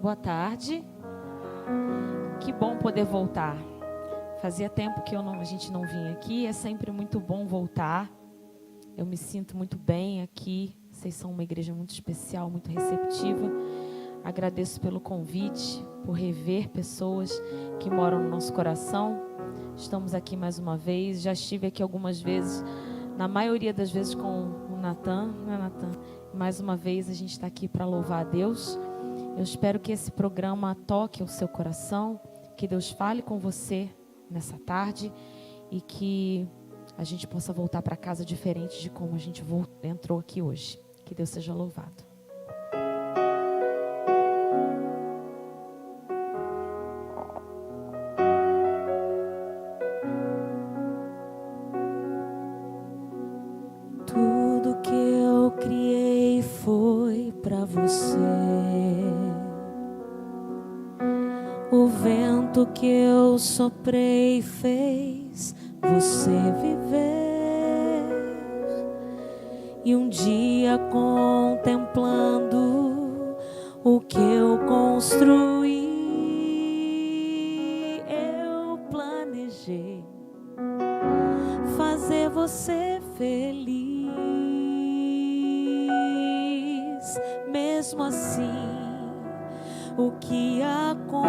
Boa tarde. Que bom poder voltar. Fazia tempo que a gente não vinha aqui. É sempre muito bom voltar. Eu me sinto muito bem aqui. Vocês são uma igreja muito especial, muito receptiva. Agradeço pelo convite, por rever pessoas que moram no nosso coração. Estamos aqui mais uma vez. Já estive aqui algumas vezes, na maioria das vezes com o Natan, não é, Natan? Mais uma vez a gente está aqui para louvar a Deus. Eu espero que esse programa toque o seu coração, que Deus fale com você nessa tarde e que a gente possa voltar para casa diferente de como a gente entrou aqui hoje. Que Deus seja louvado. Tudo que eu criei foi para você. O vento que eu soprei fez você viver. E um dia contemplando o que eu construí, eu planejei fazer você feliz. Mesmo assim, o que aconteceu?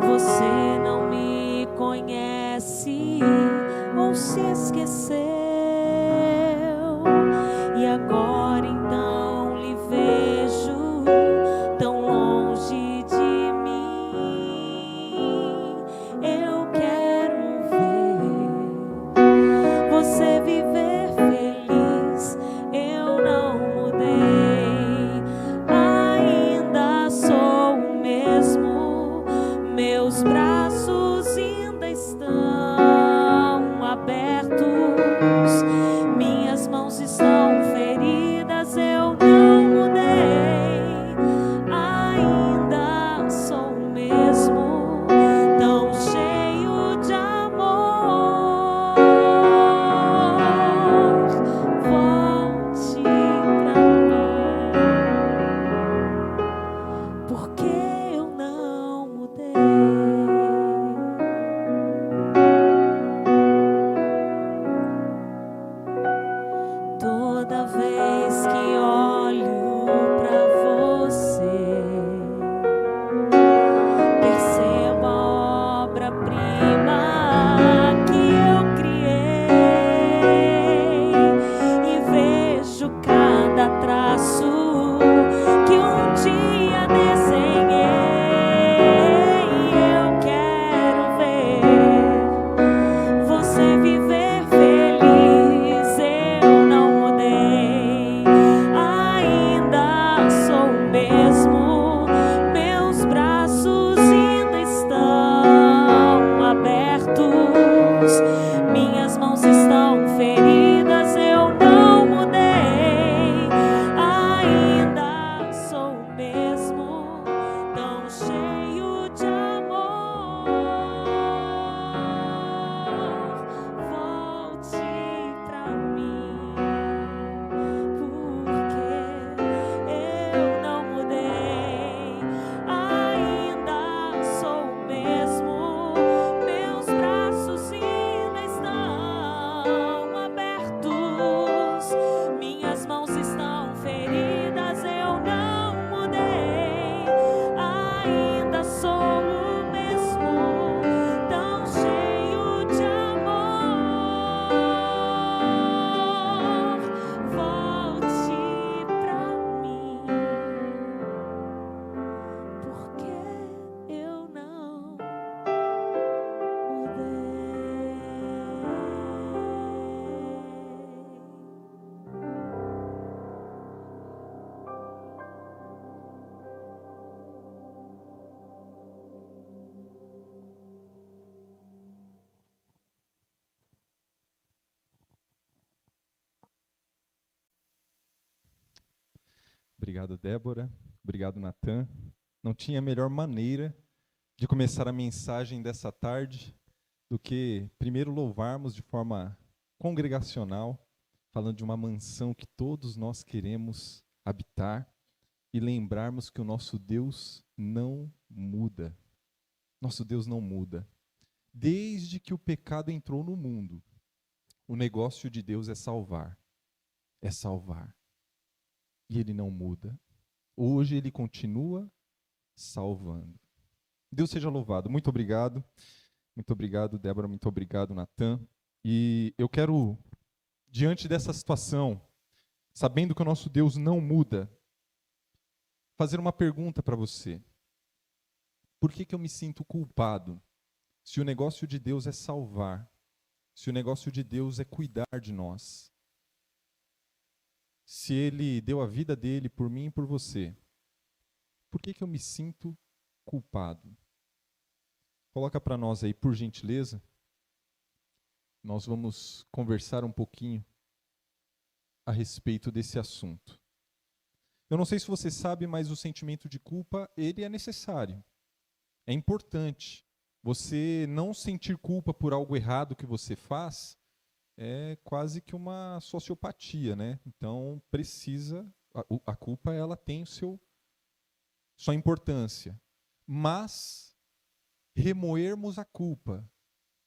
Você não me conhece ou se esqueceu? E agora então lhe vejo tão longe de mim. Eu quero ver você viver feliz. Eu não mudei, ainda sou o mesmo. Meus braços ainda estão abertos, minhas mãos estão feridas. Eu não mudei, ainda sou o mesmo, tão cheio de amor. Volte pra mim, porque eu não mudei. Toda vez que olho pra você, percebo a obra-prima que eu criei e vejo cada traço que um dia desenhei. Eu quero ver você viver feliz. Eu não mudei, ainda sou o mesmo. Meus braços ainda estão abertos, minhas mãos estão feridas. Eu não mudei, ainda sou o mesmo, tão cheio de amor. Volte pra mim, porque eu não mudei, ainda sou o mesmo. Meus braços ainda estão abertos, minhas mãos estão feridas. Eu não mudei, ainda sou o mesmo, tão cheio de amor. Volte pra mim, porque eu não Obrigado, Débora. Obrigado, Natan. Não tinha melhor maneira de começar a mensagem dessa tarde do que primeiro louvarmos de forma congregacional, falando de uma mansão que todos nós queremos habitar e lembrarmos que o nosso Deus não muda. Nosso Deus não muda. Desde que o pecado entrou no mundo, o negócio de Deus é salvar. É salvar. E Ele não muda. Hoje Ele continua salvando. Deus seja louvado. Muito obrigado. Muito obrigado, Débora. Muito obrigado, Natan. E eu quero, diante dessa situação, sabendo que o nosso Deus não muda, fazer uma pergunta para você. Por que eu me sinto culpado se o negócio de Deus é salvar? Se o negócio de Deus é cuidar de nós? Se Ele deu a vida dele por mim e por você, por que eu me sinto culpado? Coloca para nós aí, por gentileza. Nós vamos conversar um pouquinho a respeito desse assunto. Eu não sei se você sabe, mas o sentimento de culpa, ele é necessário. É importante. Você não sentir culpa por algo errado que você faz é quase que uma sociopatia, né? Então precisa, a culpa ela tem sua importância. Mas remoermos a culpa,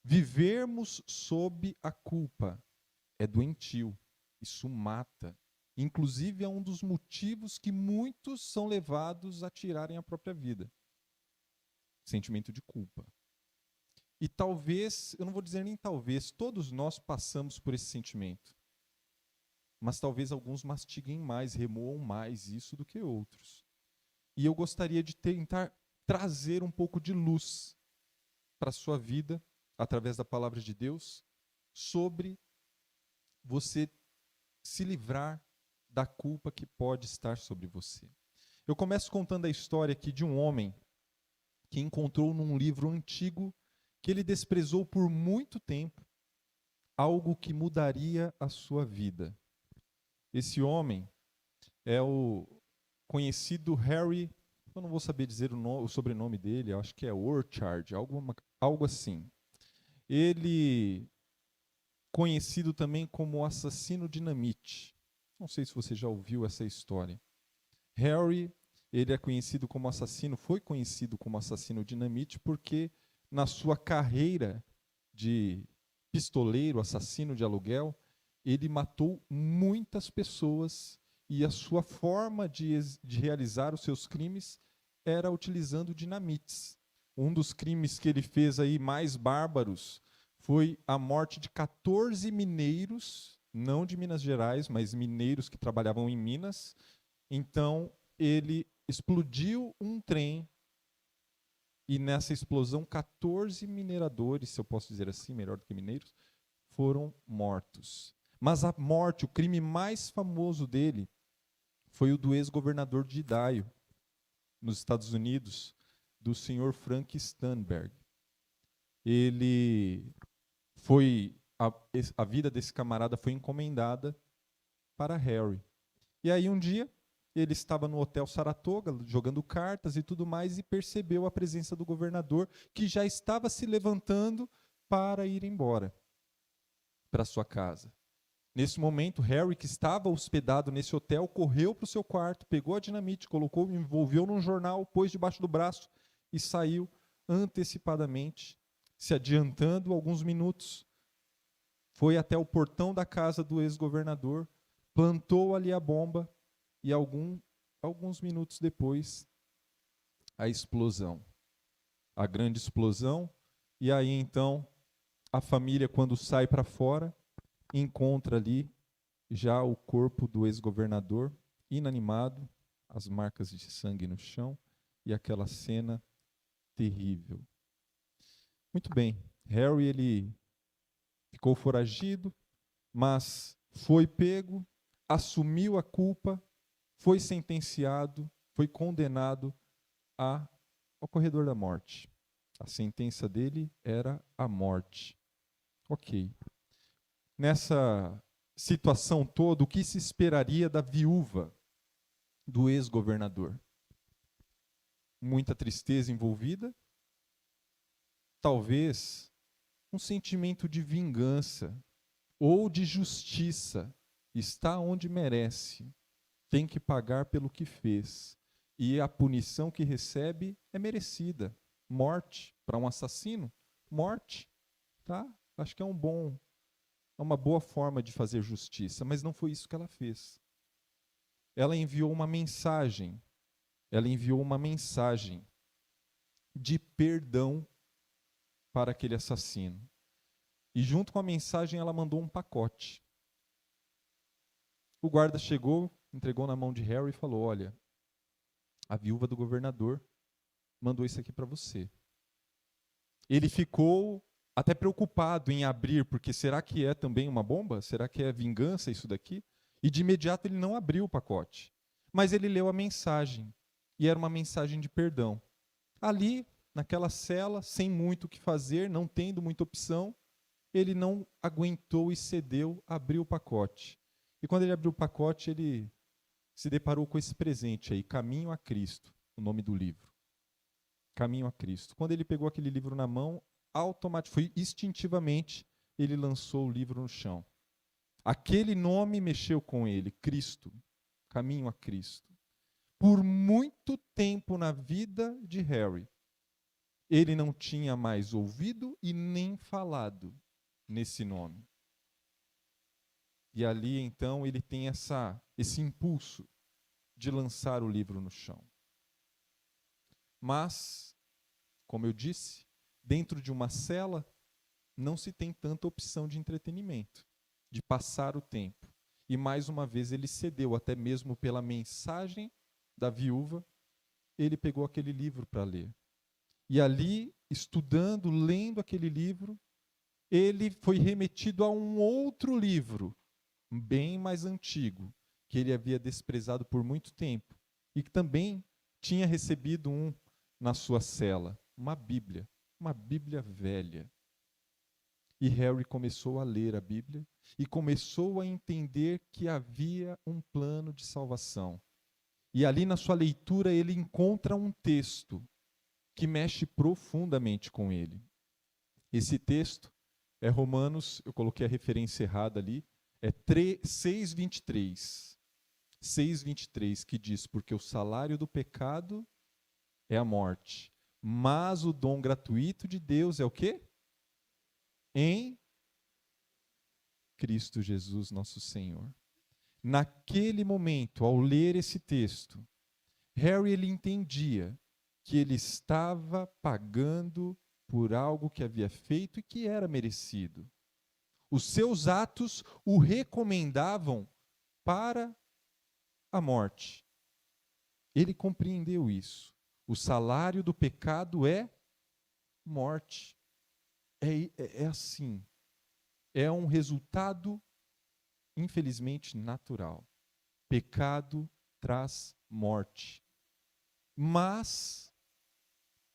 vivermos sob a culpa, é doentio. Isso mata. Inclusive é um dos motivos que muitos são levados a tirarem a própria vida. Sentimento de culpa. E talvez, eu não vou dizer nem talvez, todos nós passamos por esse sentimento. Mas talvez alguns mastiguem mais, remoam mais isso do que outros. E eu gostaria de tentar trazer um pouco de luz para a sua vida, através da palavra de Deus, sobre você se livrar da culpa que pode estar sobre você. Eu começo contando a história aqui de um homem que encontrou num livro antigo que ele desprezou por muito tempo, algo que mudaria a sua vida. Esse homem é o conhecido Harry, eu não vou saber dizer o sobrenome dele, acho que é Orchard, algo assim. Ele, conhecido também como o assassino dinamite. Não sei se você já ouviu essa história. Harry, ele é conhecido como assassino, foi conhecido como assassino dinamite porque na sua carreira de pistoleiro, assassino de aluguel, ele matou muitas pessoas e a sua forma de realizar os seus crimes era utilizando dinamites. Um dos crimes que ele fez aí mais bárbaros foi a morte de 14 mineiros, não de Minas Gerais, mas mineiros que trabalhavam em Minas. Então, ele explodiu um trem e nessa explosão 14 mineradores, se eu posso dizer assim, melhor do que mineiros, foram mortos. Mas a morte, o crime mais famoso dele, foi o do ex-governador de Idaho, nos Estados Unidos, do senhor Frank Sternberg. A vida desse camarada foi encomendada para Harry. E aí um dia, ele estava no Hotel Saratoga, jogando cartas e tudo mais, e percebeu a presença do governador, que já estava se levantando para ir embora para sua casa. Nesse momento, Harry, que estava hospedado nesse hotel, correu para o seu quarto, pegou a dinamite, colocou, envolveu num jornal, pôs debaixo do braço e saiu antecipadamente, se adiantando alguns minutos. Foi até o portão da casa do ex-governador, plantou ali a bomba e alguns minutos depois, a explosão. A grande explosão. E aí, então, a família, quando sai para fora, encontra ali já o corpo do ex-governador, inanimado, as marcas de sangue no chão e aquela cena terrível. Muito bem, Harry ele ficou foragido, mas foi pego, assumiu a culpa, foi sentenciado, foi condenado ao corredor da morte. A sentença dele era a morte. Ok. Nessa situação toda, o que se esperaria da viúva do ex-governador? Muita tristeza envolvida, talvez um sentimento de vingança ou de justiça, está onde merece. tem que pagar pelo que fez. E a punição que recebe é merecida. Morte para um assassino, morte, tá? Acho que é uma boa forma de fazer justiça, mas não foi isso que ela fez. Ela enviou uma mensagem. Ela enviou uma mensagem de perdão para aquele assassino. E junto com a mensagem ela mandou um pacote. O guarda chegou, entregou na mão de Harry e falou: olha, a viúva do governador mandou isso aqui para você. Ele ficou até preocupado em abrir, porque será que é também uma bomba? Será que é vingança isso daqui? E de imediato ele não abriu o pacote. Mas ele leu a mensagem, e era uma mensagem de perdão. Ali, naquela cela, sem muito o que fazer, não tendo muita opção, ele não aguentou e cedeu, abriu o pacote. E quando ele abriu o pacote, ele se deparou com esse presente aí, Caminho a Cristo, o nome do livro. Caminho a Cristo. Quando ele pegou aquele livro na mão, foi instintivamente, ele lançou o livro no chão. Aquele nome mexeu com ele, Cristo, Caminho a Cristo. Por muito tempo na vida de Harry, ele não tinha mais ouvido e nem falado nesse nome. E ali, então, ele tem esse impulso de lançar o livro no chão. Mas, como eu disse, dentro de uma cela, não se tem tanta opção de entretenimento, de passar o tempo. E, mais uma vez, ele cedeu, até mesmo pela mensagem da viúva, ele pegou aquele livro para ler. E ali, estudando, lendo aquele livro, ele foi remetido a um outro livro, bem mais antigo, que ele havia desprezado por muito tempo, e que também tinha recebido na sua cela, uma Bíblia velha. E Harry começou a ler a Bíblia e começou a entender que havia um plano de salvação. E ali na sua leitura ele encontra um texto que mexe profundamente com ele. Esse texto é Romanos, eu coloquei a referência errada ali, é 6:23. 6:23, que diz: porque o salário do pecado é a morte, mas o dom gratuito de Deus é o quê? Em Cristo Jesus, nosso Senhor. Naquele momento, ao ler esse texto, Harry ele entendia que ele estava pagando por algo que havia feito e que era merecido. Os seus atos o recomendavam para a morte. Ele compreendeu isso. O salário do pecado é morte. É assim. É um resultado, infelizmente, natural. Pecado traz morte. Mas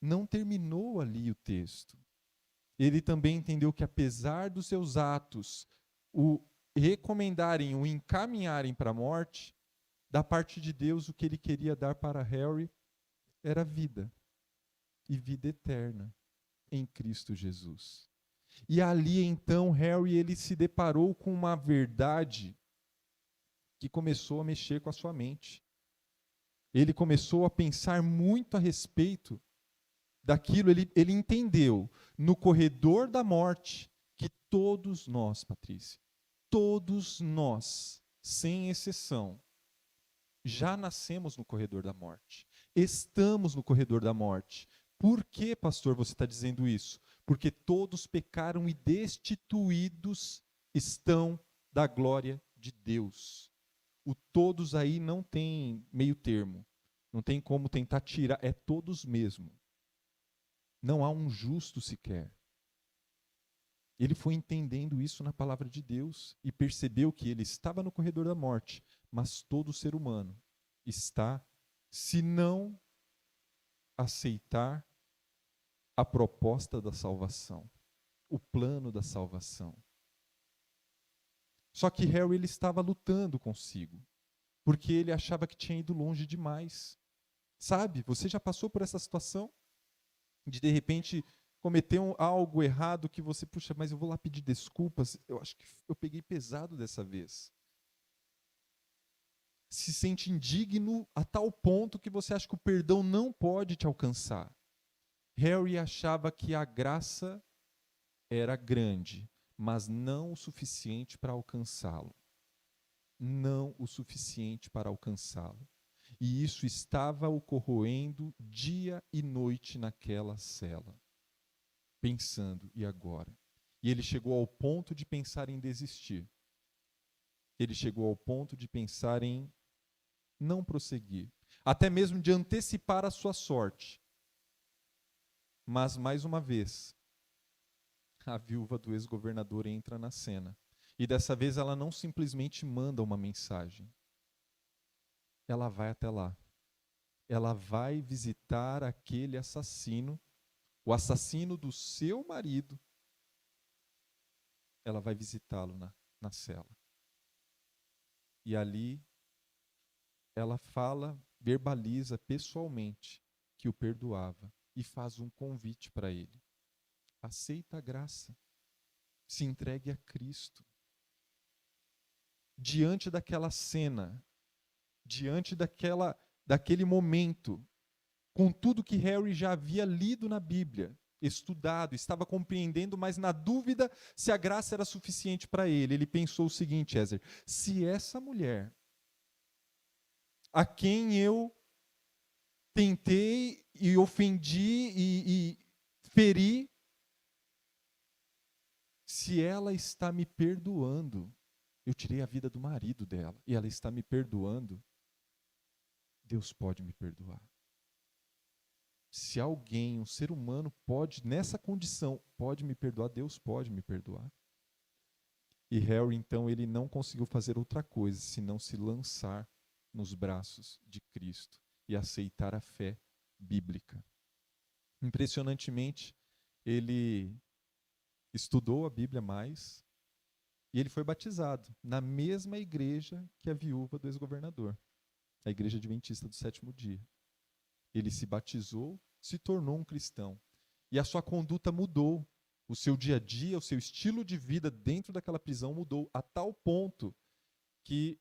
não terminou ali o texto. Ele também entendeu que, apesar dos seus atos o recomendarem, o encaminharem para a morte, da parte de Deus, o que ele queria dar para Harry era vida. E vida eterna em Cristo Jesus. E ali, então, Harry ele se deparou com uma verdade que começou a mexer com a sua mente. Ele começou a pensar muito a respeito daquilo. Ele entendeu, no corredor da morte, que todos nós, Patrícia, todos nós, sem exceção, já nascemos no corredor da morte. Estamos no corredor da morte. Por que, pastor, você está dizendo isso? Porque todos pecaram e destituídos estão da glória de Deus. O todos aí não tem meio termo. Não tem como tentar tirar. É todos mesmo. Não há um justo sequer. Ele foi entendendo isso na palavra de Deus e percebeu que ele estava no corredor da morte, mas todo ser humano está, se não aceitar a proposta da salvação, o plano da salvação. Só que Harry ele estava lutando consigo, porque ele achava que tinha ido longe demais. Sabe, você já passou por essa situação? De repente cometer algo errado que você, puxa, mas eu vou lá pedir desculpas, eu acho que eu peguei pesado dessa vez. se sente indigno a tal ponto que você acha que o perdão não pode te alcançar. Harry achava que a graça era grande, mas não o suficiente para alcançá-lo. Não o suficiente para alcançá-lo. E isso estava o corroendo dia e noite naquela cela. Pensando, e agora? E ele chegou ao ponto de pensar em desistir. Ele chegou ao ponto de pensar em não prosseguir. Até mesmo de antecipar a sua sorte. Mas, mais uma vez, a viúva do ex-governador entra na cena. E dessa vez ela não simplesmente manda uma mensagem. Ela vai até lá. Ela vai visitar aquele assassino, o assassino do seu marido. Ela vai visitá-lo na cela. E ali ela fala, verbaliza pessoalmente que o perdoava e faz um convite para ele. Aceita a graça. Se entregue a Cristo. Diante daquela cena, diante daquele momento, com tudo que Harry já havia lido na Bíblia, estudado, estava compreendendo, mas na dúvida se a graça era suficiente para ele, ele pensou o seguinte, Ézer: se essa mulher, a quem eu tentei e ofendi e feri, se ela está me perdoando, eu tirei a vida do marido dela e ela está me perdoando, Deus pode me perdoar. Se alguém, um ser humano, pode, nessa condição, pode me perdoar, Deus pode me perdoar. E Harry, então, ele não conseguiu fazer outra coisa senão se lançar nos braços de Cristo e aceitar a fé bíblica. Impressionantemente, ele estudou a Bíblia mais e ele foi batizado na mesma igreja que a viúva do ex-governador, a Igreja Adventista do Sétimo Dia. Ele se batizou, se tornou um cristão. E a sua conduta mudou. O seu dia a dia, o seu estilo de vida dentro daquela prisão mudou a tal ponto que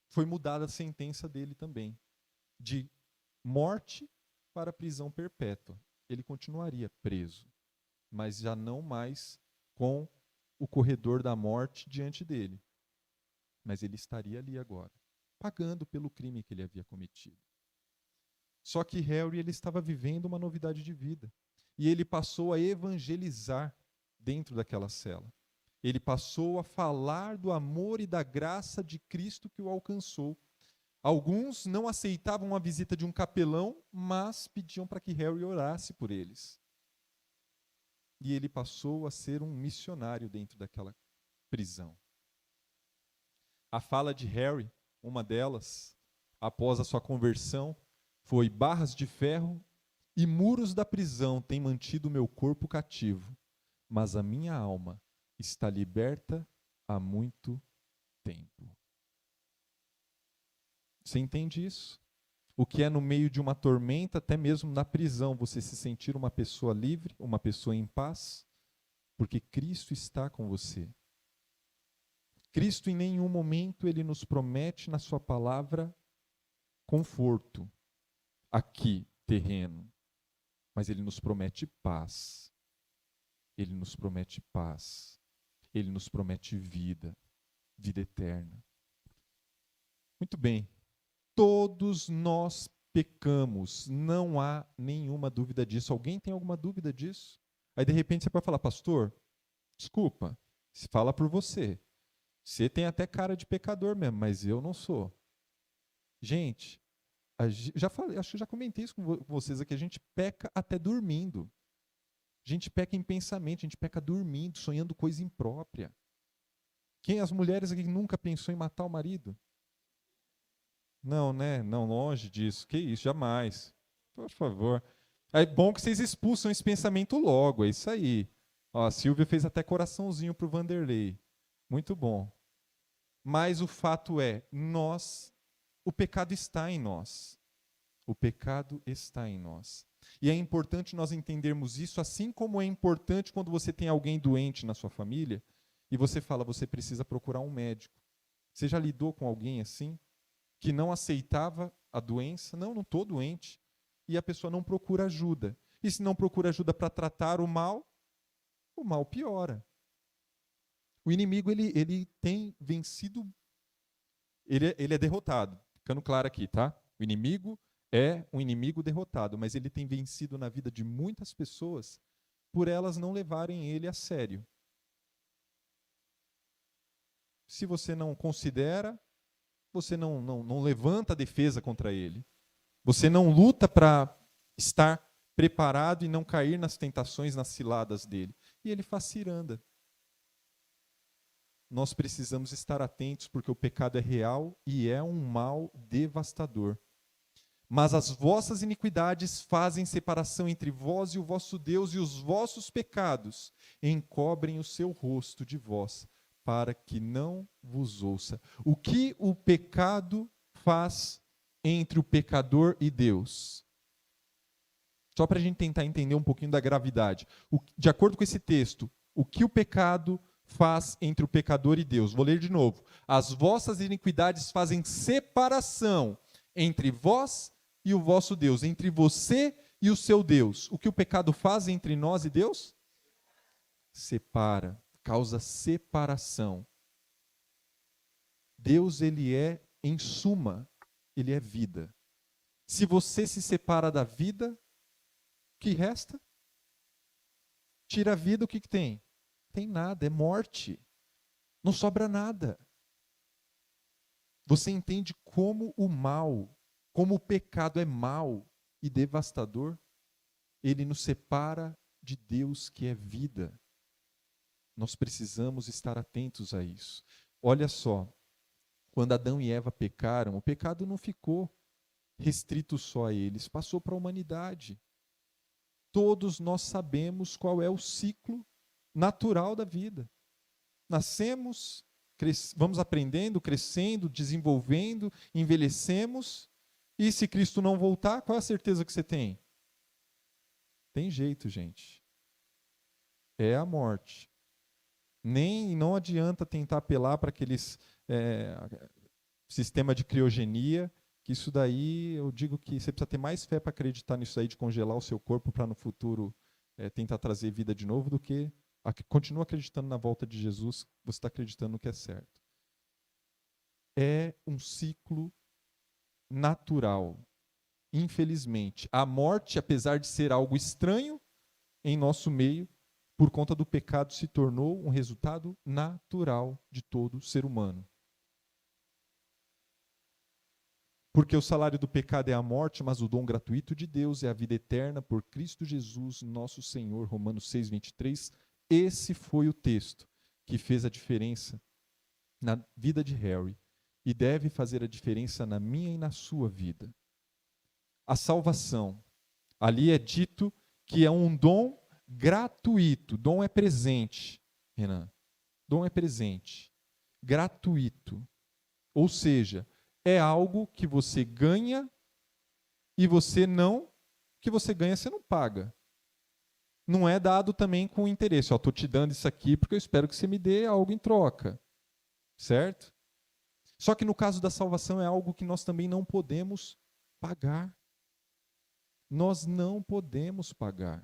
foi mudada a sentença dele também. De morte para prisão perpétua. Ele continuaria preso, mas já não mais com o corredor da morte diante dele. Mas ele estaria ali agora, pagando pelo crime que ele havia cometido. Só que Harry, ele estava vivendo uma novidade de vida. E ele passou a evangelizar dentro daquela cela. Ele passou a falar do amor e da graça de Cristo que o alcançou. Alguns não aceitavam a visita de um capelão, mas pediam para que Harry orasse por eles. E ele passou a ser um missionário dentro daquela prisão. A fala de Harry, uma delas, após a sua conversão, foi: barras de ferro e muros da prisão têm mantido meu corpo cativo, mas a minha alma está liberta há muito tempo. Você entende isso? O que é no meio de uma tormenta, até mesmo na prisão, você se sentir uma pessoa livre, uma pessoa em paz, porque Cristo está com você. Cristo em nenhum momento ele nos promete na sua palavra conforto, aqui, terreno, mas ele nos promete paz. Ele nos promete paz. Ele nos promete vida, vida eterna. Muito bem. Todos nós pecamos, não há nenhuma dúvida disso. Alguém tem alguma dúvida disso? Aí de repente você pode falar: pastor, desculpa, se fala por você. Você tem até cara de pecador mesmo, mas eu não sou. Gente, já falei, acho que já comentei isso com vocês aqui, a gente peca até dormindo. A gente peca em pensamento, a gente peca dormindo, sonhando coisa imprópria. Quem as mulheres aqui nunca pensou em matar o marido? Não, né? Não, longe disso. Que isso, jamais. Por favor. É bom que vocês expulsam esse pensamento logo, é isso aí. Ó, a Silvia fez até coraçãozinho para o Vanderlei. Muito bom. Mas o fato é, o pecado está em nós. O pecado está em nós. E é importante nós entendermos isso, assim como é importante quando você tem alguém doente na sua família e você fala: você precisa procurar um médico. Você já lidou com alguém assim? que não aceitava a doença. Não estou doente. E a pessoa não procura ajuda. E se não procura ajuda para tratar o mal piora. O inimigo ele tem vencido, ele é derrotado. Ficando claro aqui, tá? O inimigo é um inimigo derrotado, mas ele tem vencido na vida de muitas pessoas por elas não levarem ele a sério. Se você não considera, você não levanta a defesa contra ele. Você não luta para estar preparado e não cair nas tentações, nas ciladas dele. E ele faz ciranda. Nós precisamos estar atentos porque o pecado é real e é um mal devastador. Mas as vossas iniquidades fazem separação entre vós e o vosso Deus, e os vossos pecados encobrem o seu rosto de vós, para que não vos ouça. O que o pecado faz entre o pecador e Deus? Só para a gente tentar entender um pouquinho da gravidade. De acordo com esse texto, o que o pecado faz entre o pecador e Deus? Vou ler de novo. As vossas iniquidades fazem separação entre vós e o vosso Deus, entre você e o seu Deus. O que o pecado faz entre nós e Deus? Separa, causa separação. Deus, ele é, em suma, ele é vida. Se você se separa da vida, o que resta? Tira a vida, o que tem? Tem nada, é morte. Não sobra nada. Você entende como o mal, como o pecado é mau e devastador? Ele nos separa de Deus, que é vida. Nós precisamos estar atentos a isso. Olha só, quando Adão e Eva pecaram, o pecado não ficou restrito só a eles, passou para a humanidade. Todos nós sabemos qual é o ciclo natural da vida. Nascemos, vamos aprendendo, crescendo, desenvolvendo, envelhecemos, e se Cristo não voltar, qual é a certeza que você tem? Tem jeito, gente. É a morte. Não adianta tentar apelar para aqueles sistema de criogenia, que isso daí, eu digo que você precisa ter mais fé para acreditar nisso aí, de congelar o seu corpo para no futuro tentar trazer vida de novo, do que continua acreditando na volta de Jesus, você está acreditando no que é certo. É um ciclo natural. Infelizmente, a morte, apesar de ser algo estranho em nosso meio, por conta do pecado, se tornou um resultado natural de todo ser humano. Porque o salário do pecado é a morte, mas o dom gratuito de Deus é a vida eterna por Cristo Jesus, nosso Senhor. Romanos 6:23. Esse foi o texto que fez a diferença na vida de Harry e deve fazer a diferença na minha e na sua vida. A salvação. Ali é dito que é um dom gratuito. Dom é presente, Renan. Dom é presente. Gratuito. Ou seja, é algo que você ganha e que você ganha, você não paga. Não é dado também com interesse. Estou te dando isso aqui porque eu espero que você me dê algo em troca. Certo? Só que no caso da salvação é algo que nós também não podemos pagar. Nós não podemos pagar.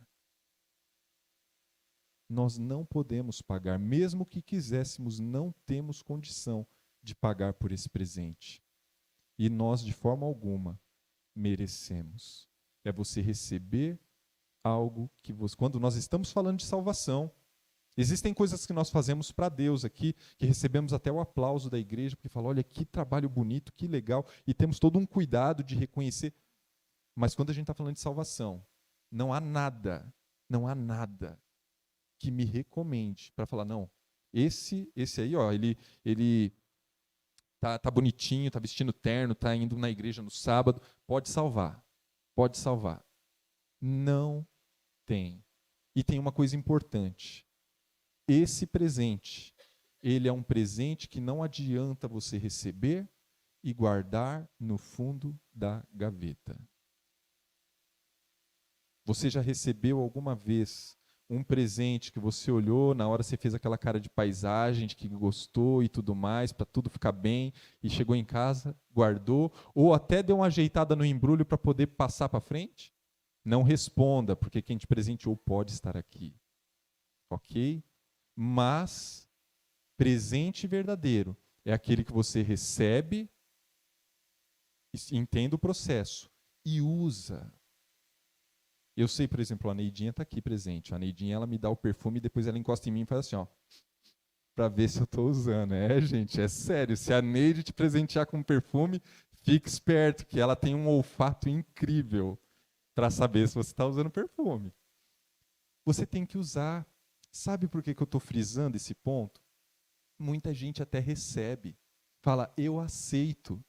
Nós não podemos pagar. Mesmo que quiséssemos, não temos condição de pagar por esse presente. E nós, de forma alguma, merecemos. É você receber algo que você... Quando nós estamos falando de salvação, existem coisas que nós fazemos para Deus aqui, que recebemos até o aplauso da igreja, porque fala, olha, que trabalho bonito, que legal, e temos todo um cuidado de reconhecer. Mas quando a gente está falando de salvação, não há nada que me recomende para falar, não, esse aí, ó, ele tá bonitinho, tá vestindo terno, tá indo na igreja no sábado, pode salvar. Não tem. E tem uma coisa importante. Esse presente, ele é um presente que não adianta você receber e guardar no fundo da gaveta. Você já recebeu alguma vez um presente que você olhou, na hora você fez aquela cara de paisagem, de que gostou e tudo mais, para tudo ficar bem, e chegou em casa, guardou, ou até deu uma ajeitada no embrulho para poder passar para frente? Não responda, porque quem te presenteou pode estar aqui. Ok? Mas presente verdadeiro é aquele que você recebe, entende o processo e usa. Eu sei, por exemplo, a Neidinha está aqui presente. A Neidinha, ela me dá o perfume e depois ela encosta em mim e faz assim, ó, para ver se eu estou usando. É, gente, é sério. Se a Neide te presentear com perfume, fique esperto, que ela tem um olfato incrível para saber se você está usando perfume. Você tem que usar. Sabe por que eu estou frisando esse ponto? Muita gente até recebe, fala, eu aceito,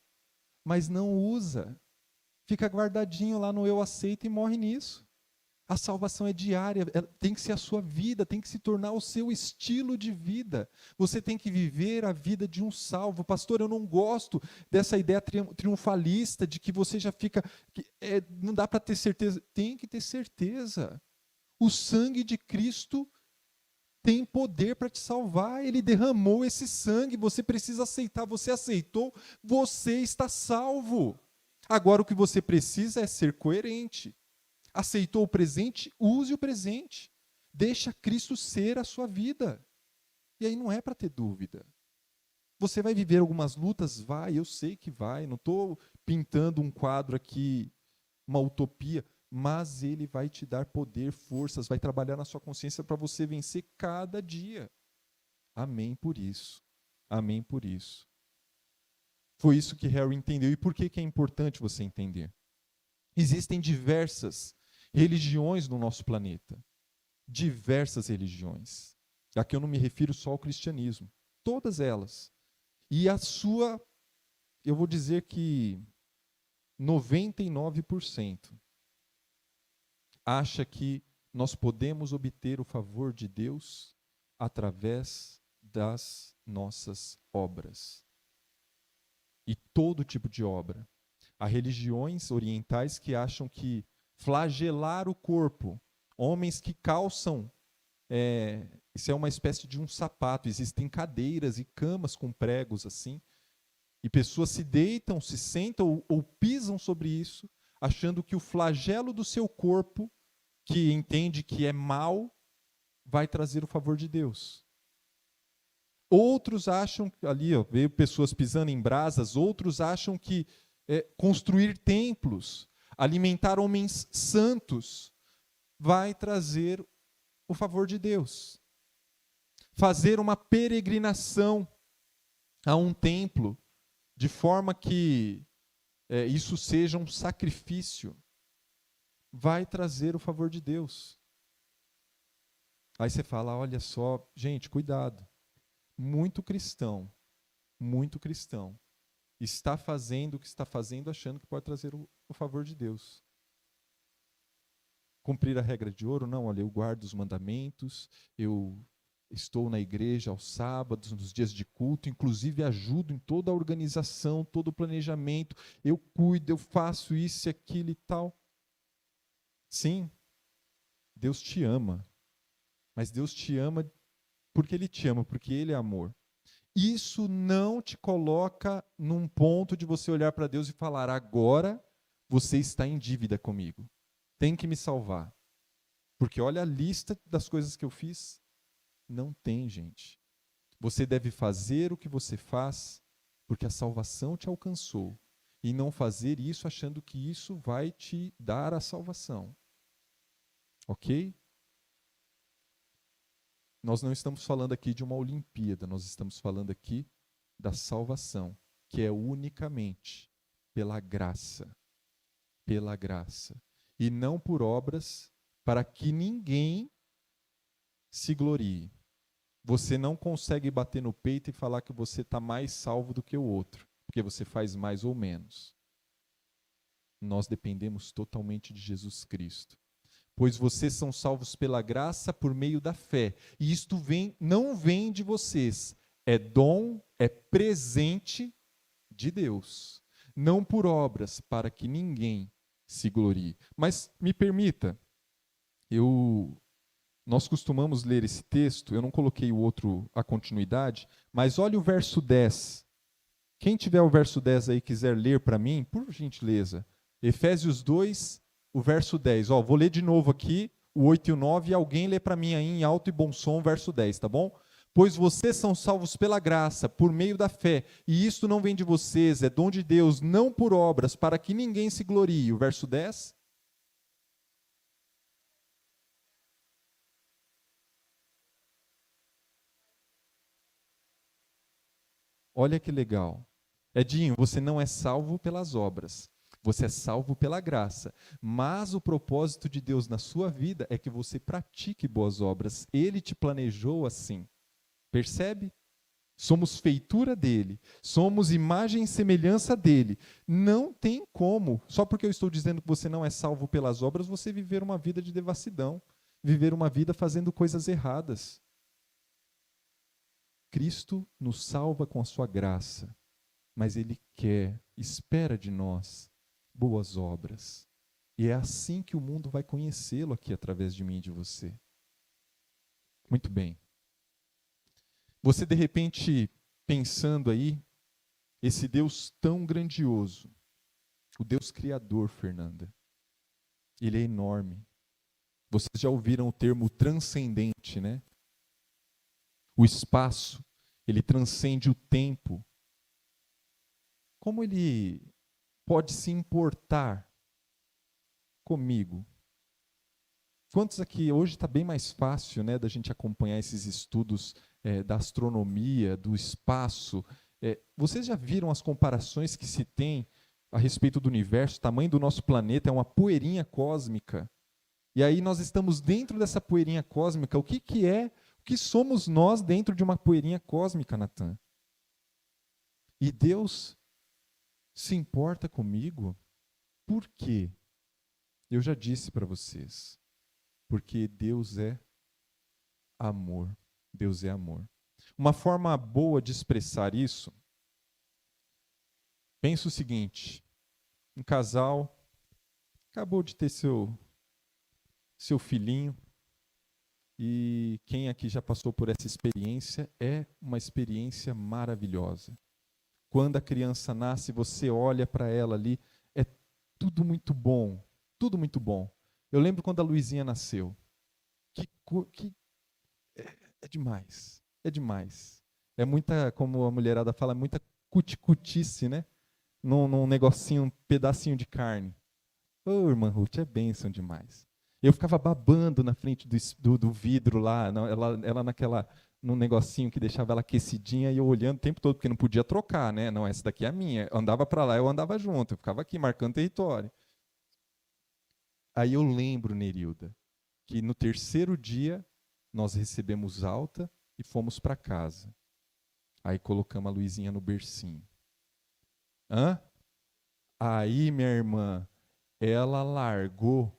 mas não usa. Fica guardadinho lá no eu aceito e morre nisso. A salvação é diária, tem que ser a sua vida, tem que se tornar o seu estilo de vida. Você tem que viver a vida de um salvo. Pastor, eu não gosto dessa ideia triunfalista de que você já fica... não dá para ter certeza. Tem que ter certeza. O sangue de Cristo tem poder para te salvar. Ele derramou esse sangue, você precisa aceitar. Você aceitou, você está salvo. Agora o que você precisa é ser coerente. Aceitou o presente, use o presente. Deixa Cristo ser a sua vida. E aí não é para ter dúvida. Você vai viver algumas lutas? Vai, eu sei que vai. Não estou pintando um quadro aqui, uma utopia, mas Ele vai te dar poder, forças, vai trabalhar na sua consciência para você vencer cada dia. Amém por isso. Amém por isso. Foi isso que Harry entendeu. E por que é importante você entender? Existem diversas religiões no nosso planeta. Diversas religiões. Aqui eu não me refiro só ao cristianismo. Todas elas. E a sua, eu vou dizer que 99% acha que nós podemos obter o favor de Deus através das nossas obras. E todo tipo de obra. Há religiões orientais que acham que flagelar o corpo, homens que calçam, isso é uma espécie de um sapato, existem cadeiras e camas com pregos assim, e pessoas se deitam, se sentam ou pisam sobre isso, achando que o flagelo do seu corpo, que entende que é mal, vai trazer o favor de Deus. Outros acham, ali ó, veio pessoas pisando em brasas, outros acham que construir templos, alimentar homens santos, vai trazer o favor de Deus. Fazer uma peregrinação a um templo, de forma que isso seja um sacrifício, vai trazer o favor de Deus. Aí você fala, olha só, gente, cuidado. Muito cristão está fazendo o que está fazendo achando que pode trazer o favor de Deus. Cumprir a regra de ouro? Não, olha, eu guardo os mandamentos, eu estou na igreja aos sábados, nos dias de culto, inclusive ajudo em toda a organização, todo o planejamento, eu cuido, eu faço isso e aquilo e tal. Sim, Deus te ama, mas Deus te ama porque Ele te ama, porque Ele é amor. Isso não te coloca num ponto de você olhar para Deus e falar, agora você está em dívida comigo. Tem que me salvar. Porque olha a lista das coisas que eu fiz. Não tem, gente. Você deve fazer o que você faz porque a salvação te alcançou. E não fazer isso achando que isso vai te dar a salvação. Ok? Nós não estamos falando aqui de uma Olimpíada, nós estamos falando aqui da salvação, que é unicamente pela graça. Pela graça. E não por obras, para que ninguém se glorie. Você não consegue bater no peito e falar que você está mais salvo do que o outro, porque você faz mais ou menos. Nós dependemos totalmente de Jesus Cristo. Pois vocês são salvos pela graça por meio da fé. E isto não vem de vocês. É dom, é presente de Deus. Não por obras, para que ninguém se glorie. Mas me permita, eu Nós costumamos ler esse texto, eu não coloquei o outro, a continuidade, mas olha o verso 10. Quem tiver o verso 10 aí e quiser ler para mim, por gentileza. Efésios 2, o verso 10. Ó, vou ler de novo aqui, o 8 e o 9, e alguém lê para mim aí em alto e bom som o verso 10, tá bom? Pois vocês são salvos pela graça, por meio da fé, e isto não vem de vocês, é dom de Deus, não por obras, para que ninguém se glorie. O verso 10. Olha que legal. Edinho, você não é salvo pelas obras, você é salvo pela graça. Mas o propósito de Deus na sua vida é que você pratique boas obras. Ele te planejou assim. Percebe? Somos feitura dele, somos imagem e semelhança dele. Não tem como, só porque eu estou dizendo que você não é salvo pelas obras, você viver uma vida de devassidão, viver uma vida fazendo coisas erradas. Cristo nos salva com a sua graça, mas Ele espera de nós boas obras. E é assim que o mundo vai conhecê-lo aqui através de mim e de você. Muito bem. Você de repente pensando aí, esse Deus tão grandioso, o Deus Criador, Fernanda, Ele é enorme. Vocês já ouviram o termo transcendente, né? O espaço, ele transcende o tempo. Como ele pode se importar comigo? Quantos aqui, hoje está bem mais fácil, né, da gente acompanhar esses estudos da astronomia, do espaço. Vocês já viram as comparações que se tem a respeito do universo? O tamanho do nosso planeta é uma poeirinha cósmica. E aí nós estamos dentro dessa poeirinha cósmica. O que somos nós dentro de uma poeirinha cósmica, Natan? E Deus se importa comigo? Por quê? Eu já disse para vocês. Porque Deus é amor. Deus é amor. Uma forma boa de expressar isso, pensa o seguinte: um casal acabou de ter seu filhinho, e quem aqui já passou por essa experiência, é uma experiência maravilhosa. Quando a criança nasce, você olha para ela ali, é tudo muito bom, tudo muito bom. Eu lembro quando a Luizinha nasceu, é demais, é demais. É muita, como a mulherada fala, muita cuticutice, né? Num negocinho, um pedacinho de carne. Ô, irmã Ruth, é bênção demais. Eu ficava babando na frente do vidro lá, ela num negocinho que deixava ela aquecidinha, e eu olhando o tempo todo, porque não podia trocar, né? Não, essa daqui é a minha. Eu andava para lá, eu andava junto, eu ficava aqui marcando território. Aí eu lembro, Nerilda, que no terceiro dia nós recebemos alta e fomos para casa. Aí colocamos a Luizinha no bercinho. Aí, minha irmã, ela largou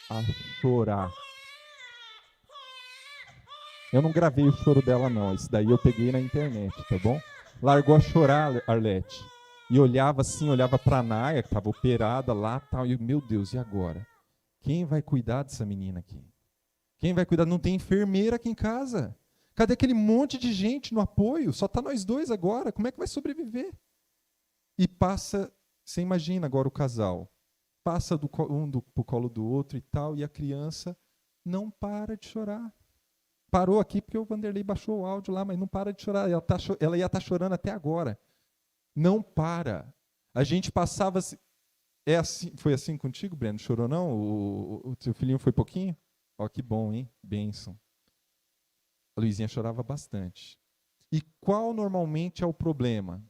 a chorar. Eu não gravei o choro dela, não. Isso daí eu peguei na internet, tá bom? Largou a chorar, Arlete. E olhava assim, olhava para a Naya, que estava operada lá, tal. E, meu Deus, e agora? Quem vai cuidar dessa menina aqui? Quem vai cuidar? Não tem enfermeira aqui em casa. Cadê aquele monte de gente no apoio? Só tá nós dois agora. Como é que vai sobreviver? E passa, você imagina agora o casal. Passa pro colo do outro e tal, e a criança não para de chorar. Parou aqui porque o Vanderlei baixou o áudio lá, mas não para de chorar. Ela ia estar chorando até agora. Não para. A gente passava... foi assim contigo, Breno? Chorou não? O teu filhinho foi pouquinho? Ó, que bom, hein? Bênção. A Luizinha chorava bastante. E qual normalmente é o problema?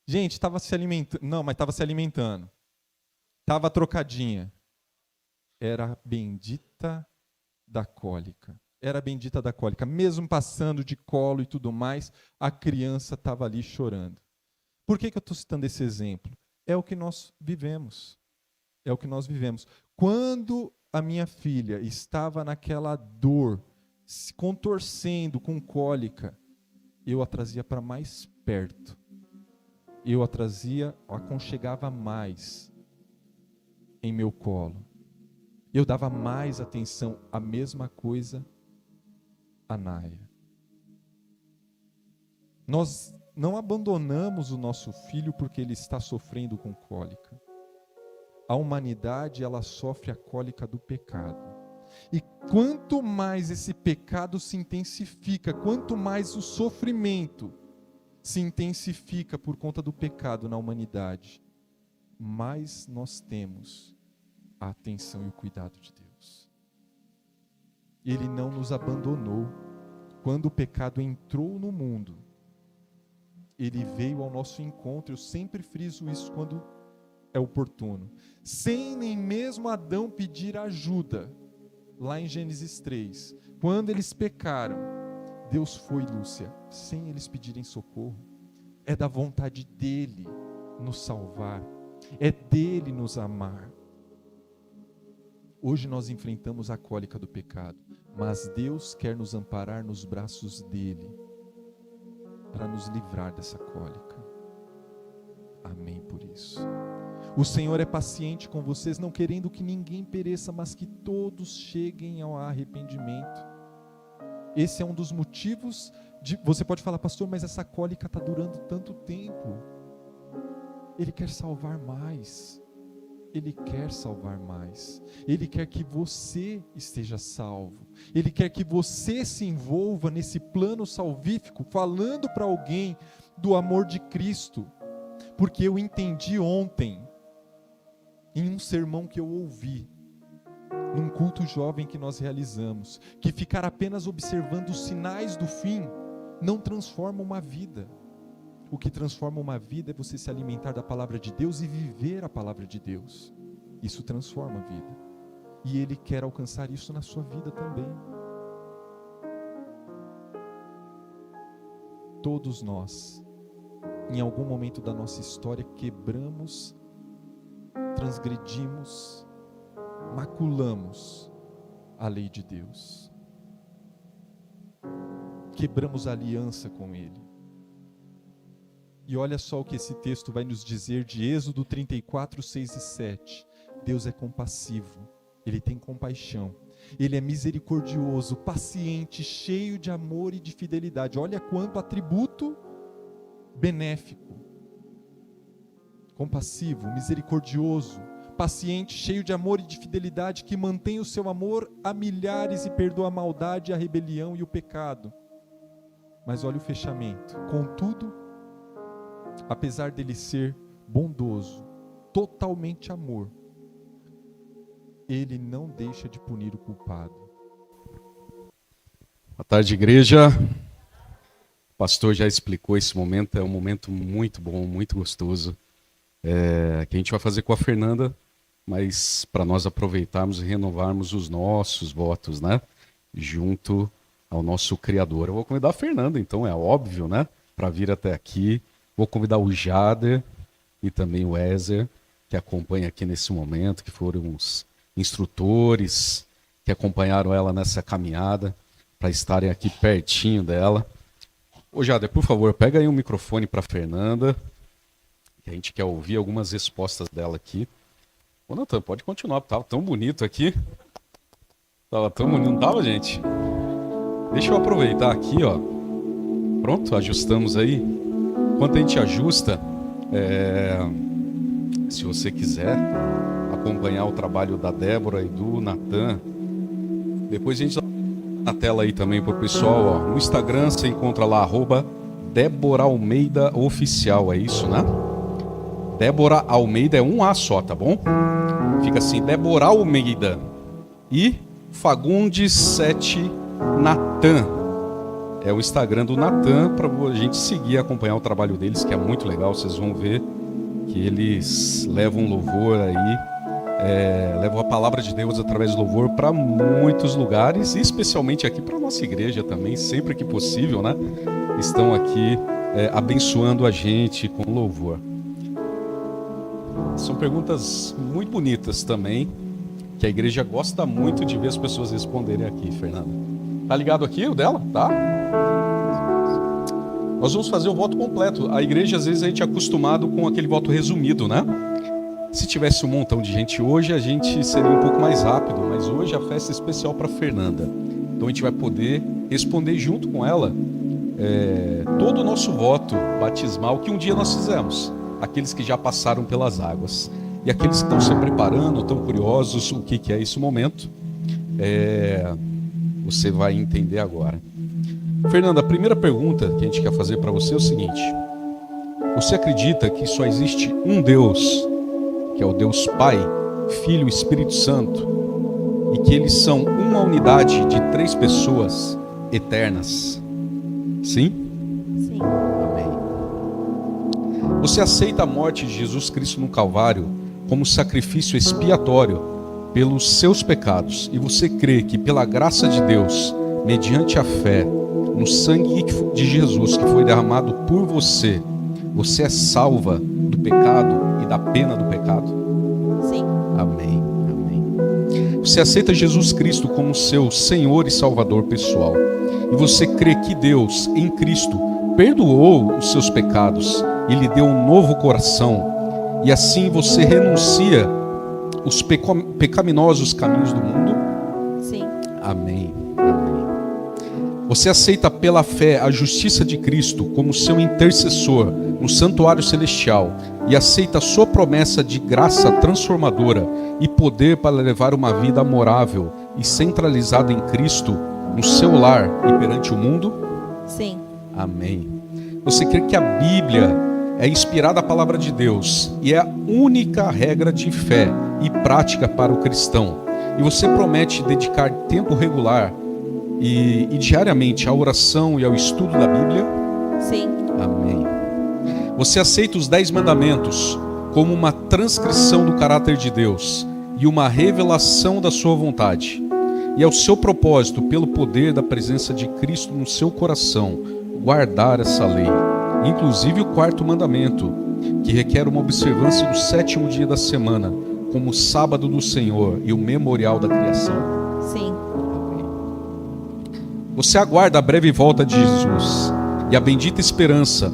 Gente, estava se alimentando. Não, mas estava se alimentando. Estava trocadinha. Era a bendita da cólica. Era a bendita da cólica. Mesmo passando de colo e tudo mais, a criança estava ali chorando. Por que eu estou citando esse exemplo? É o que nós vivemos. É o que nós vivemos. Quando a minha filha estava naquela dor, se contorcendo com cólica, eu a trazia para mais perto. Eu a trazia, aconchegava mais em meu colo. Eu dava mais atenção, a mesma coisa a Náia. Nós não abandonamos o nosso filho porque ele está sofrendo com cólica. A humanidade, ela sofre a cólica do pecado. E quanto mais esse pecado se intensifica, quanto mais o sofrimento se intensifica por conta do pecado na humanidade, mais nós temos a atenção e o cuidado de Deus. Ele não nos abandonou. Quando o pecado entrou no mundo, ele veio ao nosso encontro. Eu sempre friso isso quando é oportuno. Sem nem mesmo Adão pedir ajuda. Lá em Gênesis 3, quando eles pecaram, Deus foi, Lúcia, sem eles pedirem socorro. É da vontade dele nos salvar. É dele nos amar. Hoje nós enfrentamos a cólica do pecado, mas Deus quer nos amparar nos braços dele, para nos livrar dessa cólica. Amém por isso. O Senhor é paciente com vocês, não querendo que ninguém pereça, mas que todos cheguem ao arrependimento. Esse é um dos motivos de... Você pode falar, pastor, mas essa cólica está durando tanto tempo. Ele quer salvar mais. Ele quer salvar mais. Ele quer que você esteja salvo. Ele quer que você se envolva nesse plano salvífico, falando para alguém do amor de Cristo. Porque eu entendi ontem, em um sermão que eu ouvi, num culto jovem que nós realizamos, que ficar apenas observando os sinais do fim não transforma uma vida. O que transforma uma vida é você se alimentar da palavra de Deus e viver a palavra de Deus. Isso transforma a vida. E Ele quer alcançar isso na sua vida também. Todos nós, em algum momento da nossa história, quebramos, transgredimos, maculamos a lei de Deus. Quebramos a aliança com Ele. E olha só o que esse texto vai nos dizer de Êxodo 34, 6 e 7. Deus é compassivo, Ele tem compaixão, Ele é misericordioso, paciente, cheio de amor e de fidelidade. Olha quanto atributo benéfico. Compassivo, misericordioso, paciente, cheio de amor e de fidelidade, que mantém o seu amor a milhares e perdoa a maldade, a rebelião e o pecado. Mas olha o fechamento. Contudo, apesar dele ser bondoso, totalmente amor, ele não deixa de punir o culpado. Boa tarde, igreja. O pastor já explicou esse momento, é um momento muito bom, muito gostoso, que a gente vai fazer com a Fernanda, mas para nós aproveitarmos e renovarmos os nossos votos, né? Junto ao nosso Criador. Eu vou convidar a Fernanda, então, é óbvio, né? Para vir até aqui. Vou convidar o Jader e também o Ezer, que acompanha aqui nesse momento, que foram os instrutores que acompanharam ela nessa caminhada, para estarem aqui pertinho dela. Ô Jader, por favor, pega aí um microfone para a Fernanda, que a gente quer ouvir algumas respostas dela aqui. Ô Natan, pode continuar, estava tão bonito aqui. Estava tão bonito, não estava, gente? Deixa eu aproveitar aqui, ó. Pronto, ajustamos aí. Enquanto a gente ajusta, se você quiser acompanhar o trabalho da Débora e do Natan, depois a gente dá na tela aí também pro pessoal, ó. No Instagram você encontra lá, @Débora Almeida Oficial, é isso, né? Débora Almeida é um A só, tá bom? Fica assim, Débora Almeida. E Fagundes 7 Natan. É o Instagram do Natan, para a gente seguir e acompanhar o trabalho deles, que é muito legal. Vocês vão ver que eles levam louvor aí, levam a palavra de Deus através do louvor para muitos lugares, e especialmente aqui para a nossa igreja também, sempre que possível, né? Estão aqui abençoando a gente com louvor. São perguntas muito bonitas também, que a igreja gosta muito de ver as pessoas responderem aqui, Fernanda. Tá ligado aqui o dela? Tá? Nós vamos fazer o voto completo. A igreja, às vezes, a gente é acostumado com aquele voto resumido, né? Se tivesse um montão de gente hoje, a gente seria um pouco mais rápido, mas hoje a festa é especial para Fernanda. Então a gente vai poder responder junto com ela todo o nosso voto batismal que um dia nós fizemos. Aqueles que já passaram pelas águas. E aqueles que estão se preparando, estão curiosos, o que é esse momento, você vai entender agora. Fernanda, a primeira pergunta que a gente quer fazer para você é o seguinte: você acredita que só existe um Deus, que é o Deus Pai, Filho e Espírito Santo, e que eles são uma unidade de 3 pessoas eternas? Sim? Sim. Amém. Você aceita a morte de Jesus Cristo no Calvário como sacrifício expiatório pelos seus pecados, e você crê que pela graça de Deus, mediante a fé no sangue de Jesus que foi derramado por você, você é salva do pecado e da pena do pecado? Sim. Amém. Amém. Você aceita Jesus Cristo como seu Senhor e Salvador pessoal, e você crê que Deus, em Cristo, perdoou os seus pecados e lhe deu um novo coração, e assim você renuncia os pecaminosos caminhos do mundo? Sim. Amém. Amém. Você aceita pela fé a justiça de Cristo como seu intercessor no santuário celestial e aceita a sua promessa de graça transformadora e poder para levar uma vida amorável e centralizada em Cristo no seu lar e perante o mundo? Sim. Amém. Você crê que a Bíblia é inspirada a palavra de Deus e é a única regra de fé e prática para o cristão, e você promete dedicar tempo regular e diariamente à oração e ao estudo da Bíblia? Sim. Amém. Você aceita os 10 mandamentos como uma transcrição do caráter de Deus e uma revelação da sua vontade, e é o seu propósito, pelo poder da presença de Cristo no seu coração, guardar essa lei, inclusive o 4º mandamento, que requer uma observância do 7º dia da semana, como o sábado do Senhor e o memorial da criação? Sim. Você aguarda a breve volta de Jesus e a bendita esperança,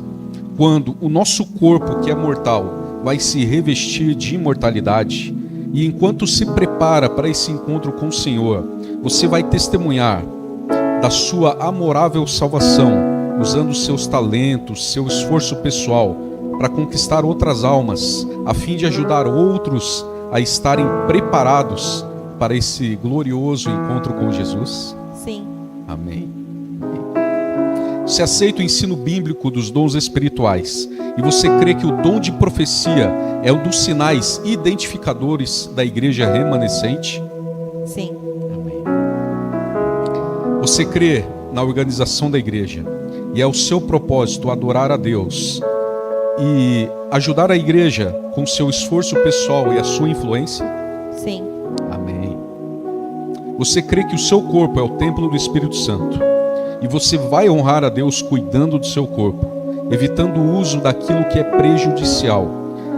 quando o nosso corpo, que é mortal, vai se revestir de imortalidade, e enquanto se prepara para esse encontro com o Senhor, você vai testemunhar da sua amorável salvação, usando seus talentos, seu esforço pessoal, para conquistar outras almas, a fim de ajudar outros a estarem preparados para esse glorioso encontro com Jesus? Sim. Amém. Você aceita o ensino bíblico dos dons espirituais e você crê que o dom de profecia é um dos sinais identificadores da igreja remanescente? Sim. Amém. Você crê na organização da igreja e é o seu propósito adorar a Deus e ajudar a igreja com seu esforço pessoal e a sua influência? Sim. Amém. Você crê que o seu corpo é o templo do Espírito Santo e você vai honrar a Deus cuidando do seu corpo, evitando o uso daquilo que é prejudicial,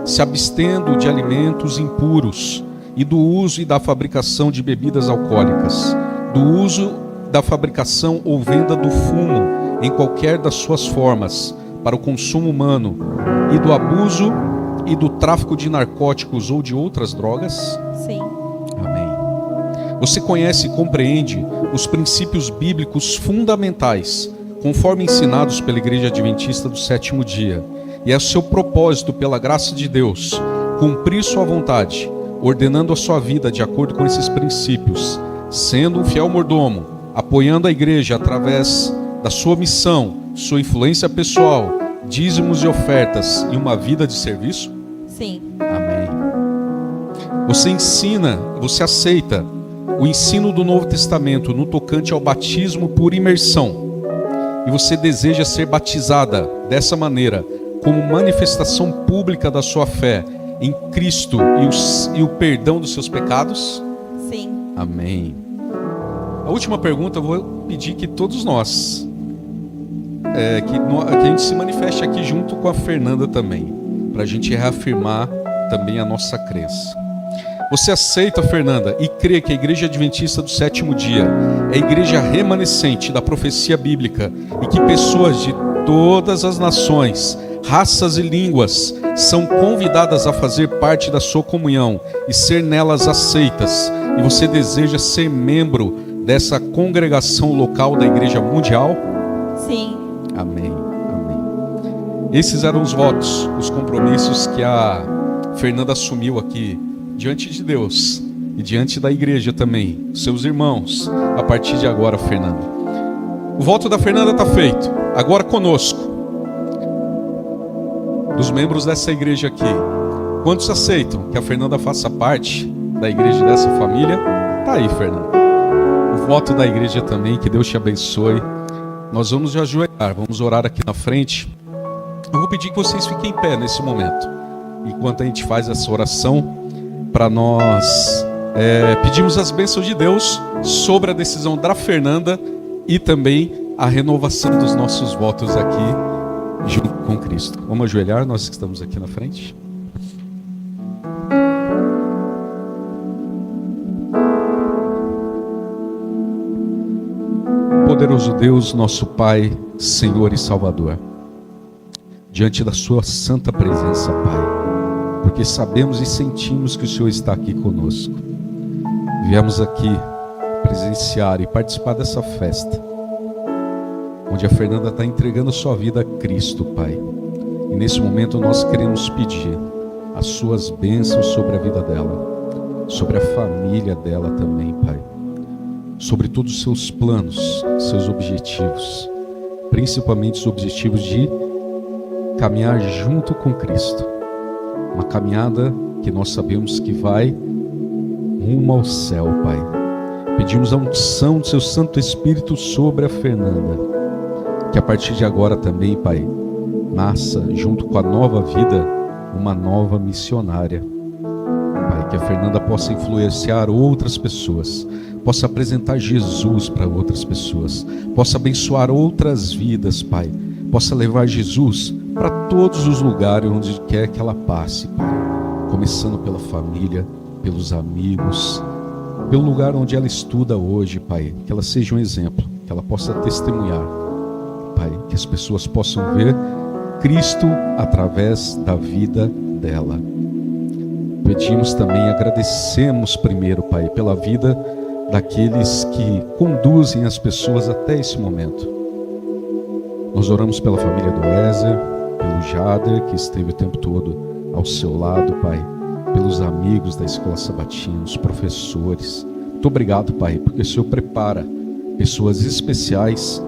se abstendo de alimentos impuros e do uso e da fabricação de bebidas alcoólicas, do uso da fabricação ou venda do fumo em qualquer das suas formas para o consumo humano e do abuso e do tráfico de narcóticos ou de outras drogas? Sim. Amém. Você conhece e compreende os princípios bíblicos fundamentais, conforme ensinados pela Igreja Adventista do 7º dia, e é o seu propósito, pela graça de Deus, cumprir sua vontade, ordenando a sua vida de acordo com esses princípios, sendo um fiel mordomo, apoiando a igreja através da sua missão, sua influência pessoal, dízimos e ofertas e uma vida de serviço? Sim. Amém. Você aceita o ensino do Novo Testamento no tocante ao batismo por imersão, e você deseja ser batizada dessa maneira, como manifestação pública da sua fé em Cristo e o perdão dos seus pecados? Sim. Amém. A última pergunta eu vou pedir que todos nós, que a gente se manifeste aqui junto com a Fernanda também, para a gente reafirmar também a nossa crença. Você aceita, Fernanda, e crê que a Igreja Adventista do 7º dia é a igreja remanescente da profecia bíblica e que pessoas de todas as nações raças e línguas são convidadas a fazer parte da sua comunhão e ser nelas aceitas, e você deseja ser membro dessa congregação local da Igreja Mundial? Sim. Amém, amém. Esses eram os votos, os compromissos que a Fernanda assumiu aqui diante de Deus e diante da igreja também, seus irmãos, a partir de agora, Fernanda. O voto da Fernanda está feito, agora conosco, dos membros dessa igreja aqui. Quantos aceitam que a Fernanda faça parte da igreja dessa família? Tá aí, Fernanda. O voto da igreja também, que Deus te abençoe. Nós vamos nos ajoelhar, vamos orar aqui na frente. Eu vou pedir que vocês fiquem em pé nesse momento, enquanto a gente faz essa oração, para nós pedimos as bênçãos de Deus sobre a decisão da Fernanda e também a renovação dos nossos votos aqui junto com Cristo. Vamos ajoelhar, nós que estamos aqui na frente. Poderoso Deus, nosso Pai, Senhor e Salvador, diante da sua santa presença, Pai, porque sabemos e sentimos que o Senhor está aqui conosco. Viemos aqui presenciar e participar dessa festa, onde a Fernanda está entregando a sua vida a Cristo, Pai. E nesse momento nós queremos pedir as suas bênçãos sobre a vida dela, sobre a família dela também, Pai, sobre todos os seus planos, seus objetivos, principalmente os objetivos de caminhar junto com Cristo. Uma caminhada que nós sabemos que vai rumo ao céu, Pai. Pedimos a unção do seu Santo Espírito sobre a Fernanda, que a partir de agora também, Pai, nasça junto com a nova vida uma nova missionária. Pai, que a Fernanda possa influenciar outras pessoas, possa apresentar Jesus para outras pessoas, possa abençoar outras vidas, Pai, possa levar Jesus para todos os lugares onde quer que ela passe, Pai, começando pela família, pelos amigos, pelo lugar onde ela estuda hoje, Pai, que ela seja um exemplo, que ela possa testemunhar, Pai, que as pessoas possam ver Cristo através da vida dela. Pedimos também, agradecemos primeiro, Pai, pela vida daqueles que conduzem as pessoas até esse momento. Nós oramos pela família do Ézer, pelo Jader, que esteve o tempo todo ao seu lado, Pai, pelos amigos da Escola Sabatina, os professores. Muito obrigado, Pai, porque o Senhor prepara pessoas especiais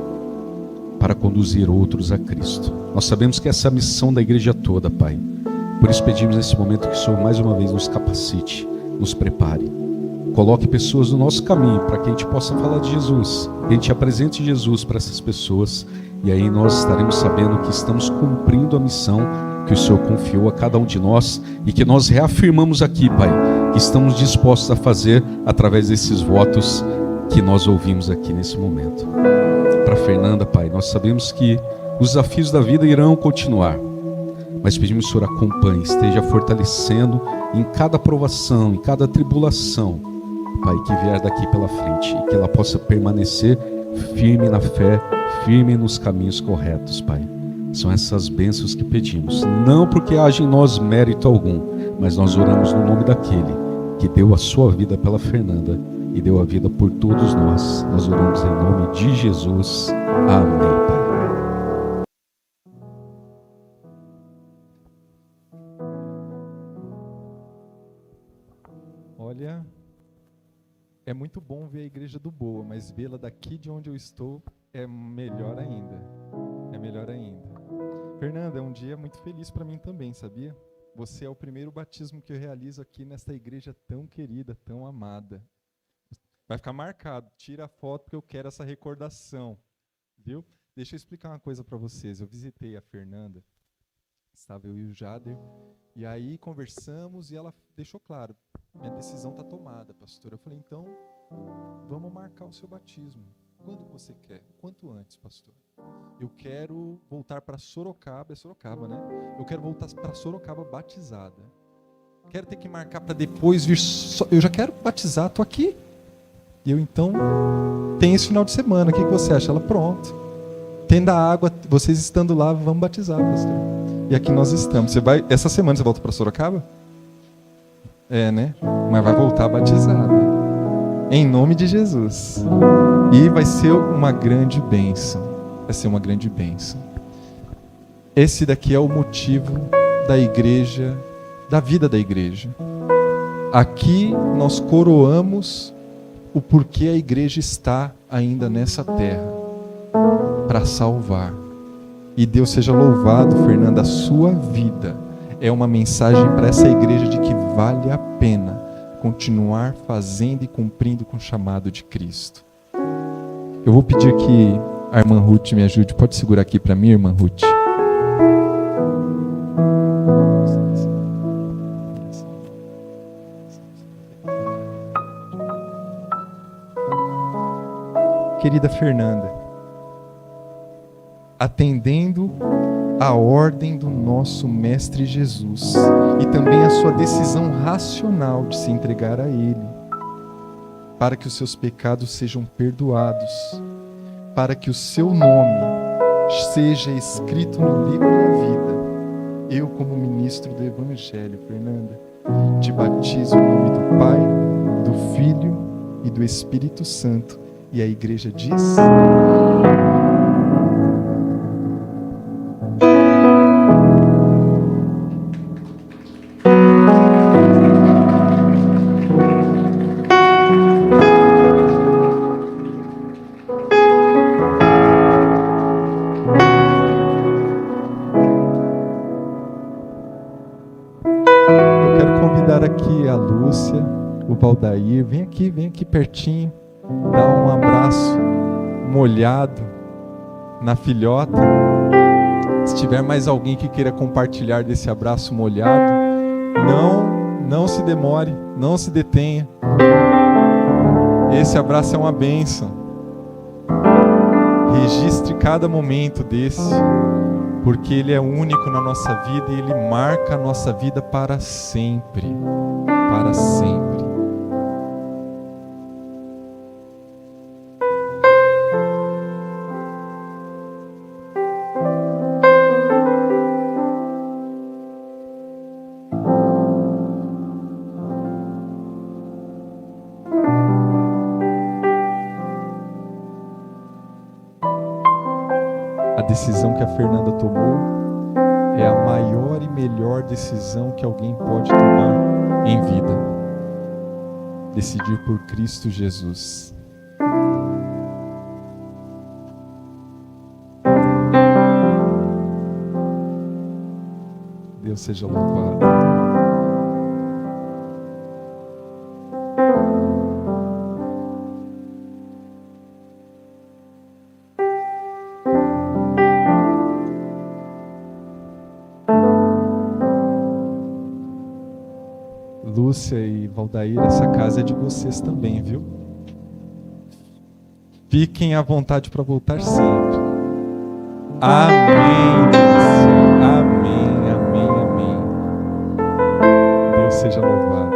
para conduzir outros a Cristo. Nós sabemos que essa é a missão da igreja toda, Pai. Por isso pedimos nesse momento que o Senhor mais uma vez nos capacite, nos prepare. Coloque pessoas no nosso caminho para que a gente possa falar de Jesus, que a gente apresente Jesus para essas pessoas, e aí nós estaremos sabendo que estamos cumprindo a missão que o Senhor confiou a cada um de nós e que nós reafirmamos aqui, Pai, que estamos dispostos a fazer através desses votos que nós ouvimos aqui nesse momento. Para Fernanda, Pai, nós sabemos que os desafios da vida irão continuar, mas pedimos que o Senhor acompanhe, esteja fortalecendo em cada provação, em cada tribulação, Pai, que vier daqui pela frente, e que ela possa permanecer firme na fé, firme nos caminhos corretos, Pai. São essas bênçãos que pedimos, não porque haja em nós mérito algum, mas nós oramos no nome daquele que deu a sua vida pela Fernanda e deu a vida por todos nós. Nós oramos em nome de Jesus. Amém, Pai. Olha, é muito bom ver a igreja do Boa, mas vê-la daqui de onde eu estou é melhor ainda. É melhor ainda. Fernanda, é um dia muito feliz para mim também, sabia? Você é o primeiro batismo que eu realizo aqui nesta igreja tão querida, tão amada. Vai ficar marcado. Tira a foto porque eu quero essa recordação, viu? Deixa eu explicar uma coisa para vocês. Eu visitei a Fernanda, estava eu e o Jader, e aí conversamos e ela deixou claro, minha decisão está tomada, pastor. Eu falei, então, vamos marcar o seu batismo. Quando você quer? Quanto antes, pastor? Eu quero voltar para Sorocaba, é Sorocaba, né? Eu quero voltar para Sorocaba batizada. Quero ter que marcar para depois vir, eu já quero batizar, estou aqui. E eu, então, tem esse final de semana, o que você acha? Ela, pronto. Tendo a água, vocês estando lá, vamos batizar, pastor. E aqui nós estamos. Essa semana você volta para Sorocaba? É, né? Mas vai voltar batizada. Em nome de Jesus. E vai ser uma grande bênção. Vai ser uma grande bênção. Esse daqui é o motivo da igreja, da vida da igreja. Aqui nós coroamos o porquê a igreja está ainda nessa terra. Para salvar. E Deus seja louvado, Fernanda, a sua vida é uma mensagem para essa igreja de que vale a pena continuar fazendo e cumprindo com o chamado de Cristo. Eu vou pedir que a irmã Ruth me ajude. Pode segurar aqui para mim, irmã Ruth? Querida Fernanda, atendendo a ordem do nosso Mestre Jesus e também a sua decisão racional de se entregar a Ele, para que os seus pecados sejam perdoados, para que o seu nome seja escrito no livro da vida, eu, como ministro do Evangelho, Fernanda, te batizo em nome do Pai, do Filho e do Espírito Santo. E a igreja diz... aqui a Lúcia, o Valdair, vem aqui pertinho, dá um abraço molhado na filhota. Se tiver mais alguém que queira compartilhar desse abraço molhado, não se demore, não se detenha. Esse abraço é uma bênção. Registre cada momento desse, porque ele é único na nossa vida e ele marca a nossa vida para sempre. Para sempre. A decisão que a Fernanda tomou é a maior e melhor decisão que alguém pode tomar em vida. Decidir por Cristo Jesus. Deus seja louvado. Lúcia e Valdair, essa casa é de vocês também, viu? Fiquem à vontade para voltar sempre. Amém, Lúcia. Amém, amém, amém. Deus seja louvado.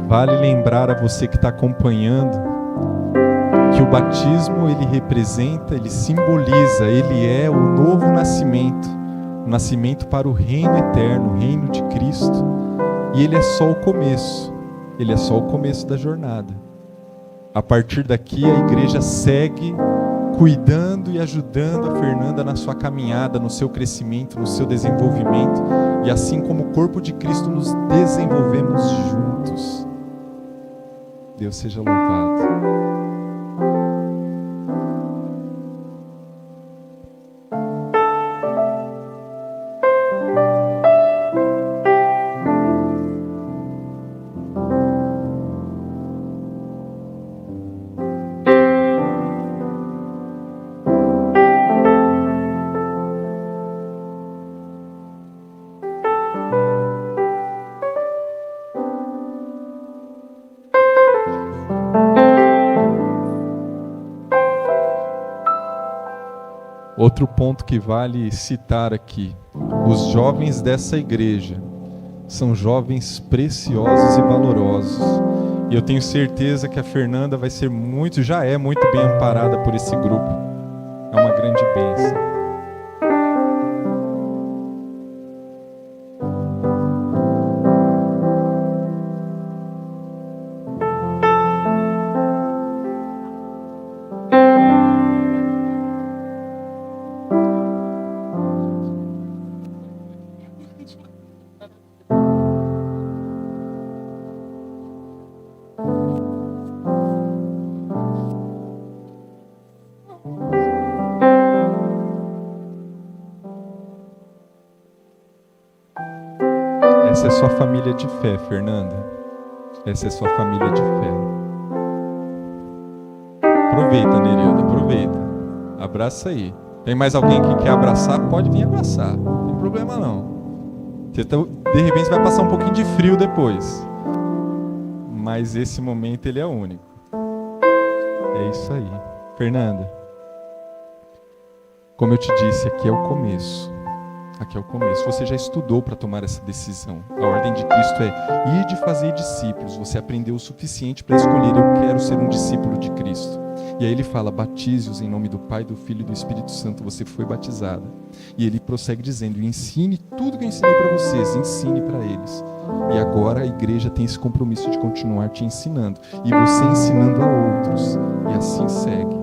Vale lembrar a você que está acompanhando que o batismo ele representa, ele simboliza, ele é o novo nascimento, o nascimento para o reino eterno, o reino de Cristo. E ele é só o começo, ele é só o começo da jornada. A partir daqui a igreja segue cuidando e ajudando a Fernanda na sua caminhada, no seu crescimento, no seu desenvolvimento. E assim como o corpo de Cristo nos desenvolvemos juntos. Deus seja louvado. Outro ponto que vale citar aqui: os jovens dessa igreja são jovens preciosos e valorosos. E eu tenho certeza que a Fernanda vai ser já é muito bem amparada por esse grupo. É uma grande bênção. Essa é sua família de fé, Fernanda. Essa é sua família de fé. Aproveita, Nerilda, aproveita. Abraça aí. Tem mais alguém que quer abraçar? Pode vir abraçar. Não tem problema não. De repente você vai passar um pouquinho de frio depois. Mas esse momento ele é único. É isso aí. Fernanda, como eu te disse, aqui é o começo. Aqui é o começo. Você já estudou para tomar essa decisão. A ordem de Cristo é ir de fazer discípulos. Você aprendeu o suficiente para escolher: eu quero ser um discípulo de Cristo. E aí ele fala: batize-os em nome do Pai, do Filho e do Espírito Santo. Você foi batizada. E ele prossegue dizendo: ensine tudo que eu ensinei para vocês, ensine para eles. E agora a igreja tem esse compromisso de continuar te ensinando. E você ensinando a outros. E assim segue.